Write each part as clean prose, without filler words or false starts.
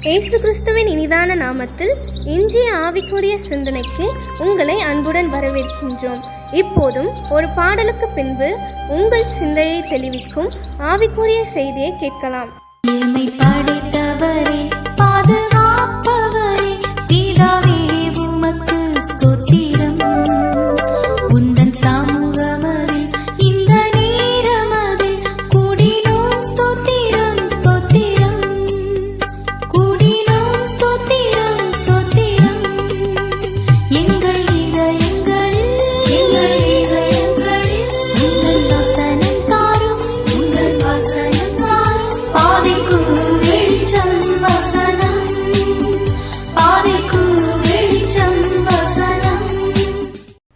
இயேசு கிறிஸ்துவின் இனிதான நாமத்தில் இன்றைய ஆவிக்குரிய சிந்தனைக்கு உங்களை அன்புடன் வரவேற்கின்றோம். இப்போதும் ஒரு பாடலுக்கு பின்பு உங்கள் சிந்தையை தெளிவிக்கும் ஆவிக்குரிய செய்தியை கேட்கலாம்.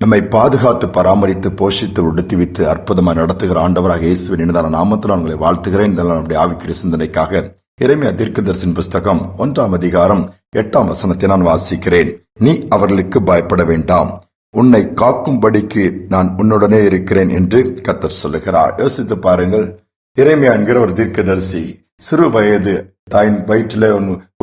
நம்மை பாதுகாத்து பராமரித்து போஷித்து உடுத்திவித்து அற்புதமாக நடத்துகிற ஆண்டவராக இயேசுவின் இனிதான நாமத்தில் உங்களை வாழ்த்துகிறேன். நம்முடைய ஆவிக்குரிய சிந்தனைக்காக எரேமியா தீர்க்கதரிசியின் புஸ்தகம் 1ஆம் அதிகாரம் 8ஆம் வசனத்தை நான் வாசிக்கிறேன். நீ அவர்களுக்கு பயப்பட வேண்டாம், உன்னை காக்கும்படிக்கு நான் உன்னுடனே இருக்கிறேன் என்று கர்த்தர் சொல்லுகிறார். யோசித்து பாருங்கள், எரேமியா என்கிற ஒரு தீர்க்கதரிசி சிறு வயது தாயின் வயிற்றிலே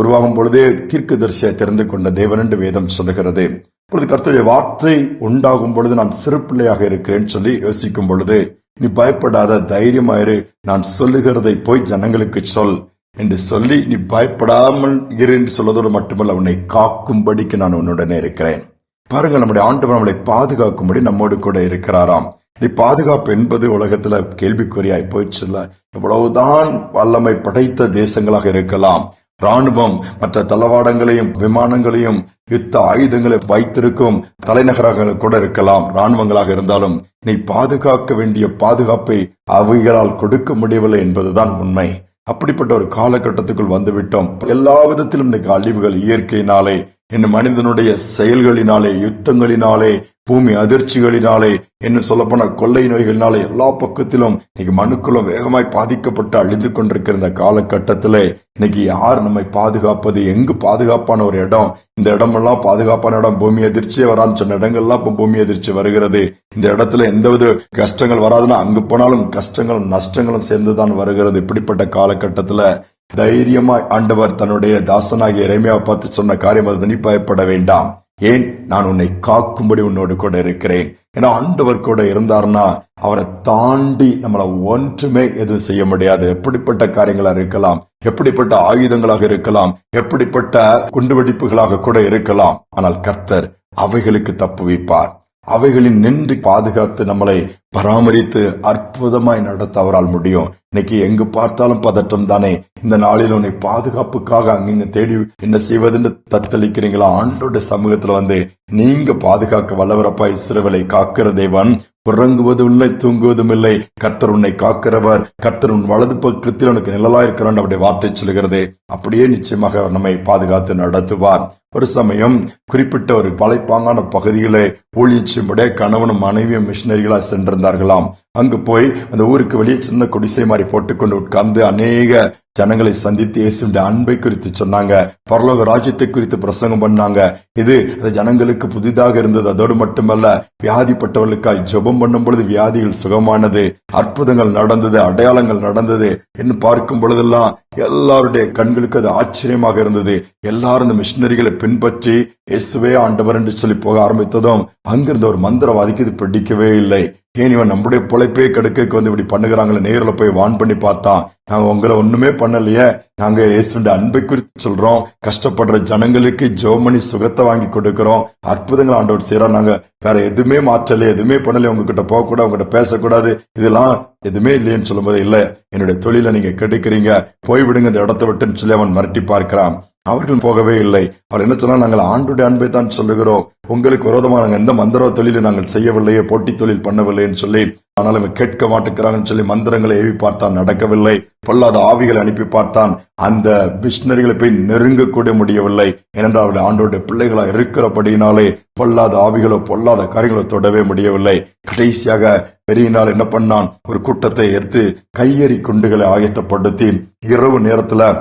உருவாகும் பொழுதே தீர்க்கதரிசியை தெரிந்து கொண்ட தேவன் என்று வேதம் சொல்லுகிறது. இப்பொழுது கர்த்தருடைய வார்த்தை உண்டாகும் பொழுது நான் சிறு பிள்ளையாக இருக்கிறேன் சொல்லி யோசிக்கும் பொழுது, நீ பயப்படாத, தைரியமாயிரு, நான் சொல்லுகிறதை போய் ஜனங்களுக்கு சொல் என்று சொல்லி நீ பயப்படாமல் இரு என்று சொல்வதோடு மட்டுமல்ல, உன்னை காக்கும்படிக்கு நான் உன்னுடனே இருக்கிறேன். பாருங்கள், நம்முடைய ஆண்டவர் நம்மளை பாதுகாக்கும்படி நம்மோடு கூட இருக்கிறாராம். நீ பாதுகாப்பு என்பது உலகத்துல கேள்விக்குறியாய் போயிடுச்சுல்ல. எவ்வளவுதான் வல்லமை படைத்த தேசங்களாக இருக்கலாம், ராணுவம் மற்ற தளவாடங்களையும் விமானங்களையும் யுத்த ஆயுதங்களை வைத்திருக்கும் தலைநகராக கூட இருக்கலாம், ராணுவங்களாக இருந்தாலும் நீ பாதுகாக்க வேண்டிய பாதுகாப்பை அவைகளால் கொடுக்க முடியவில்லை என்பதுதான் உண்மை. அப்படிப்பட்ட ஒரு காலகட்டத்துக்குள் வந்துவிட்டோம். எல்லா விதத்திலும் இன்னைக்கு அழிவுகள், இயற்கையினாலே, இன்னும் மனிதனுடைய செயல்களினாலே, யுத்தங்களினாலே, பூமி அதிர்ச்சிகளினாலே, என்ன சொல்லப்போன கொள்ளை நோய்களினாலே, எல்லா பக்கத்திலும் இன்னைக்கு மனுக்குள்ள வேகமாய் பாதிக்கப்பட்டு அழிந்து கொண்டிருக்கிற இந்த காலகட்டத்திலே இன்னைக்கு யார் நம்மை பாதுகாப்பது? எங்கு பாதுகாப்பான ஒரு இடம்? இந்த இடமெல்லாம் பாதுகாப்பான இடம். பூமி அதிர்ச்சியே வரான்னு சொன்ன இடங்கள்லாம் இப்ப பூமி அதிர்ச்சி வருகிறது. இந்த இடத்துல எந்தவித கஷ்டங்கள் வராதுன்னா அங்கு போனாலும் கஷ்டங்களும் நஷ்டங்களும் சேர்ந்துதான் வருகிறது. இப்படிப்பட்ட காலகட்டத்துல தைரியமாய் ஆண்டவர் தன்னுடைய தாசனாகிய எரேமியாவை பார்த்து சொன்ன காரியம் அது, நீ பயப்பட வேண்டாம், ஏன் நான் உன்னை காக்கும்படி உன்னோடு கூட இருக்கிறேன். ஏன்னா ஆண்டவர் கூட இருந்தார்னா அவரை தாண்டி நம்மள ஒன்றுமே எதுவும் செய்ய முடியாது. எப்படிப்பட்ட காரியங்களா இருக்கலாம், எப்படிப்பட்ட ஆயுதங்களாக இருக்கலாம், எப்படிப்பட்ட குண்டுவெடிப்புகளாக கூட இருக்கலாம், ஆனால் கர்த்தர் அவைகளுக்கு தப்புவிப்பார். அவைகளின் நின்று பாதுகாத்து நம்மளை பராமரித்து அற்புதமாய் நடத்த அவரால் முடியும். இன்னைக்கு எங்கு பார்த்தாலும் பதட்டம் தானே. இந்த நாளில் உன்னை பாதுகாப்புக்காக அங்கிங்க தேடி என்ன செய்வதுன்னு தத்தளிக்கிறீங்களா? ஆண்டோட சமூகத்துல வந்து நீங்க பாதுகாக்க வல்லவரப்பா. இஸ்ரவேலை காக்கிற தேவன் உறங்குவதும் இல்லை, தூங்குவதும் இல்லை. கர்த்தர் உன்னை காக்கிறவர். கர்த்தர் உன் வலது பக்கத்தில் உனக்கு நிழலா இருக்கிறான் அவருடைய வார்த்தை சொல்லுகிறது. அப்படியே நிச்சயமாக நம்மை பாதுகாத்து நடத்துவார். ஒரு சமயம் குறிப்பிட்ட ஒரு மலைப்பாங்கான பகுதியிலே ஊழியச்சும்படிய கணவனும் மனைவியும் மிஷினரிகளா சென்றிருந்தார்களாம். அங்கு போய் அந்த ஊருக்கு வெளியே சின்ன குடிசை மாதிரி போட்டுக்கொண்டு உட்கார்ந்து அநேக ஜனங்களை சந்தித்து இயேசுவின் அன்பை குறித்து சொன்னாங்க, பரலோக ராஜ்யத்தை குறித்து பிரசங்கம் பண்ணாங்க. இது ஜனங்களுக்கு புதிதாக இருந்தது. அதோடு மட்டுமல்ல, வியாதிப்பட்டவர்களுக்காய் ஜெபம் பண்ணும் பொழுது வியாதிகள் சுகமானது, அற்புதங்கள் நடந்தது, அடையாளங்கள் நடந்தது என்று பார்க்கும் பொழுதெல்லாம் எல்லாருடைய கண்களுக்கு அது ஆச்சரியமாக இருந்தது. எல்லாரும் இந்த மிஷினரிகளை பின்பற்றி இயேசுவே ஆண்டவர் என்று சொல்லி போக ஆரம்பித்ததும் அங்கிருந்த ஒரு மந்திரவாதிக்கு இது பிடிக்கவே இல்லை. ஏன் இவன் நம்முடைய பொழைப்பே கெடுக்க வந்து இப்படி பண்ணுகிறாங்களே, நேரில் போய் வான் பண்ணி பார்த்தான். நாங்க உங்களை ஒண்ணுமே பண்ணலையே, நாங்க இயேசுவின் அன்பை குறித்து சொல்றோம், கஷ்டப்படுற ஜனங்களுக்கு ஜெபமணி சுகத்தை வாங்கி கொடுக்கிறோம், அற்புதங்கள் ஆண்டவர் செய்யறோம், நாங்க வேற எதுவுமே மாற்றலையே, எதுவுமே பண்ணலையே, உங்ககிட்ட போக கூடாது, உங்ககிட்ட பேசக்கூடாது, இதெல்லாம் எதுவுமே இல்லையேன்னு சொல்லும் போது, இல்ல என்னுடைய தொழில நீங்க கெடுக்கிறீங்க, போய்விடுங்க இந்த இடத்தை விட்டுன்னு சொல்லி அவன் மிரட்டி பார்க்கிறான். அவர்கள் போகவே இல்லை. அவள் என்ன சொன்னா, நாங்கள் ஆண்டுடைய அன்பை தான் சொல்லுகிறோம், உங்களுக்கு விரோதமாக நாங்கள் எந்த மந்திர தொழிலை நாங்கள் செய்யவில்லையே, போட்டி தொழில் பண்ணவில்லைன்னு சொல்லி. ஆனால் இவன் கேட்க மாட்டேங்கிறாங்கன்னு சொல்லி மந்திரங்களை ஏவி பார்த்தான், நடக்கவில்லை. பொல்லாத ஆவிகளை அனுப்பி பார்த்தான், அந்த மிஷினரிகளை போய் நெருங்க கூட முடியவில்லை. ஏனென்றால் அவருடைய ஆண்டோடைய பிள்ளைகளா இருக்கிறபடியினாலே பொல்லாத ஆவிகளோ பொல்லாத காரியங்களோ தொடவே முடியவில்லை. கடைசியாக பெரியனால் என்ன பண்ணான், ஒரு கூட்டத்தை எடுத்து கையெறி குண்டுகளை ஆயத்தப்படுத்தி இரவு நேரத்துல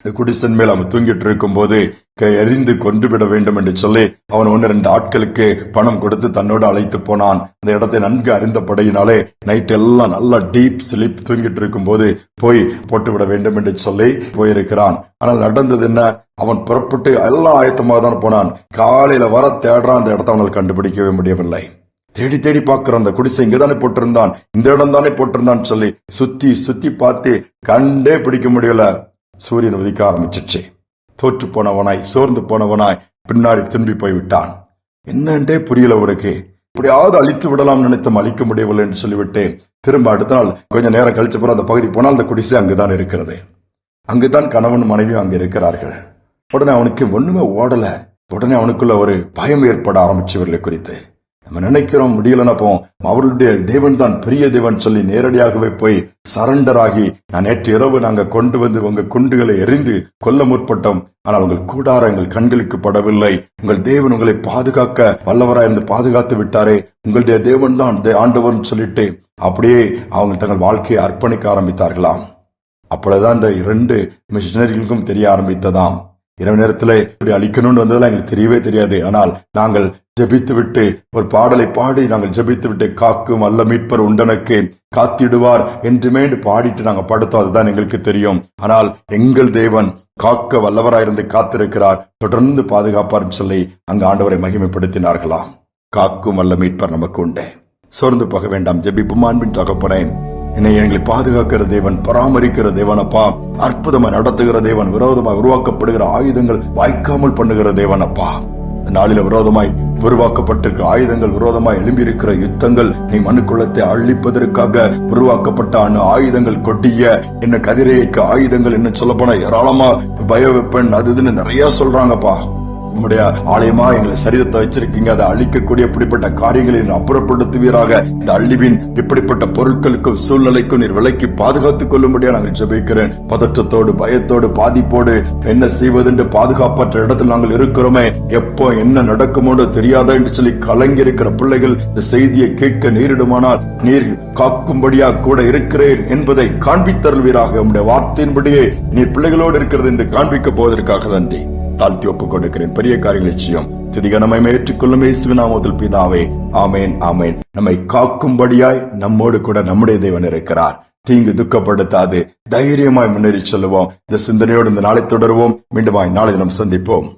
இந்த குடிசன் மேல் அவன் தூங்கிட்டு இருக்கும் போது எரிந்து கொண்டு விட வேண்டும் என்று சொல்லி அவன் 1-2 ஆட்களுக்கு பணம் கொடுத்து தன்னோடு அழைத்து போனான். அந்த இடத்தை நன்கு அறிந்தபடியினாலே நைட் எல்லாம் நல்லா டீப் ஸ்லீப் தூங்கிட்டு இருக்கும் போது போய் போட்டுவிட வேண்டும் என்று சொல்லி போயிருக்கிறான். ஆனால் நடந்தது என்ன? அவன் புறப்பட்டு எல்லாம் ஆயத்தமாக தான் போனான். காலையில வர தேடுறான், அந்த இடத்தை அவனால் கண்டுபிடிக்கவே முடியவில்லை. தேடி தேடி பார்க்கிறான், அந்த குடிசை இங்கதானே போட்டிருந்தான், இந்த இடம் தானே போட்டிருந்தான் சொல்லி சுத்தி சுத்தி பார்த்து கண்டே பிடிக்க முடியல. சூரியன் உதிக்க ஆரம்பிச்சிச்சு. தோற்று போனவனாய் சோர்ந்து போனவனாய் பின்னாடி திரும்பி போய்விட்டான். என்னன்றே புரியல அவருக்கு. இப்படியாவது அழித்து விடலாம் நினைத்தும் அழிக்க முடியவில்லை என்று சொல்லிவிட்டு திரும்ப அடுத்த நாள் கொஞ்சம் நேரம் கழிச்ச பிறகு அந்த பகுதி போனால் அந்த குடிசை அங்குதான் இருக்கிறது. அங்குதான் கணவன் மனைவியும் அங்கு இருக்கிறார்கள். உடனே அவனுக்கு ஒண்ணுமே ஓடல. உடனே அவனுக்குள்ள ஒரு பயம் ஏற்பட ஆரம்பிச்சவர்களை குறித்து. நம்ம நினைக்கிறோம் முடியலன்னா போவோம், அவர்களுடைய தேவன் தான் பெரிய தேவன் சொல்லி நேரடியாகவே போய் சரண்டர் ஆகி, நான் நேற்று இரவு நாங்க கொண்டு வந்து உங்க குண்டுகளை எரிந்து கொல்ல முற்பட்டோம், ஆனால் உங்கள் கூடாரம் எங்கள் கண்களுக்கு படவில்லை, உங்கள் தேவன் உங்களை பாதுகாக்க வல்லவராயிருந்து பாதுகாத்து விட்டாரே, உங்களுடைய தேவன் தான் ஆண்டவர்னு சொல்லிட்டு அப்படியே அவங்க தங்கள் வாழ்க்கையை அர்ப்பணிக்க ஆரம்பித்தார்களாம். அப்பொழுதுதான் இந்த 2 மிஷனரிகளுக்கும் தெரிய ஆரம்பித்ததாம், இரவு நேரத்தில் இப்படி அழிக்கணும்னு வந்ததெல்லாம் எங்களுக்கு தெரியவே தெரியாது. ஆனால் நாங்கள் ஜெபித்து விட்டு ஒரு பாடலை பாடி நாங்கள் ஜெபித்து விட்டு காக்கும் அல்ல மீட்பர் உண்டனுக்கு காத்திடுவார் என்றுமே பாடிட்டு நாங்க படுத்தோம். அதுதான் எங்களுக்கு தெரியும். ஆனால் எங்கள் தேவன் காக்க வல்லவராயிருந்து காத்திருக்கிறார், தொடர்ந்து பாதுகாப்பார் சொல்லி அங்கு ஆண்டவரை மகிமைப்படுத்தினார்களாம். காக்கும் அல்ல மீட்பர் நமக்கு உண்டு. சோர்ந்து போக வேண்டாம், ஜெபிப்பும். அன்பின் தகப்பனே, என்னை எங்களை பாதுகாக்கிற தேவன், பராமரிக்கிற தேவன் அப்பா, அற்புதமாய் நடத்துகிற தேவன், விரோதமாய் உருவாக்கப்படுகிற ஆயுதங்கள் வாய்க்காமல் பண்ணுகிற தேவன் அப்பா, நாளில விரோதமாய் உருவாக்கப்பட்டிருக்கிற ஆயுதங்கள், விரோதமாய் எழும்பியிருக்கிற யுத்தங்கள், நீ மனுக்குலத்தை அழிப்பதற்காக உருவாக்கப்பட்ட ஆயுதங்கள், கொடிய என்ன கதிரைக்கு ஆயுதங்கள், என்ன சொல்ல போனா ஏராளமா பயவெப்பன் அது இதுன்னு நிறைய சொல்றாங்கப்பா. உங்களுடைய ஆலயமா எங்களை சரீரத்தை வச்சிருக்கீங்க, அதை அழிக்கக்கூடிய இப்படிப்பட்ட காரியங்களை அப்புறப்படுத்துவீராக. இந்த அழிவின் இப்படிப்பட்ட பொருட்களுக்கும் சூழ்நிலைக்கும் நீர் விலக்கி பாதுகாத்துக் கொள்ளும்படியா நாங்கள் ஜெபிக்கிறேன். பதற்றத்தோடு பயத்தோடு பாதிப்போடு என்ன செய்வதென்று பாதுகாப்பற்ற இடத்தில் நாங்கள் இருக்கிறோமே, எப்போ என்ன நடக்குமோ தெரியாதா என்று சொல்லி கலங்கி இருக்கிற பிள்ளைகள் இந்த செய்தியை கேட்க நேரிடுமானால் நீர் காக்கும்படியா கூட இருக்கிறேன் என்பதை காண்பித்தருள்வீராக. உங்களுடைய வார்த்தையின்படியே நீர் பிள்ளைகளோடு இருக்கிறது என்று காண்பிக்க போவதற்காக நன்றி. தாழ்த்தி ஒப்புக் கொடுக்கிறேன். பெரிய காரியங்களை செய்யும் துதிக நம்மை ஏற்றுக்கொள்ளும் இயேசுவின் நாமத்தில் பிதாவே, ஆமேன் ஆமேன். நம்மை காக்கும்படியாய் நம்மோடு கூட நம்முடைய தேவன் இருக்கிறார். தீங்கு துக்கப்படுத்தாது தைரியமாய் முன்னேறி செல்லுவோம். இந்த சிந்தனையோடு இந்த நாளை தொடருவோம். மீண்டுமாய் நாளை தினம் சந்திப்போம்.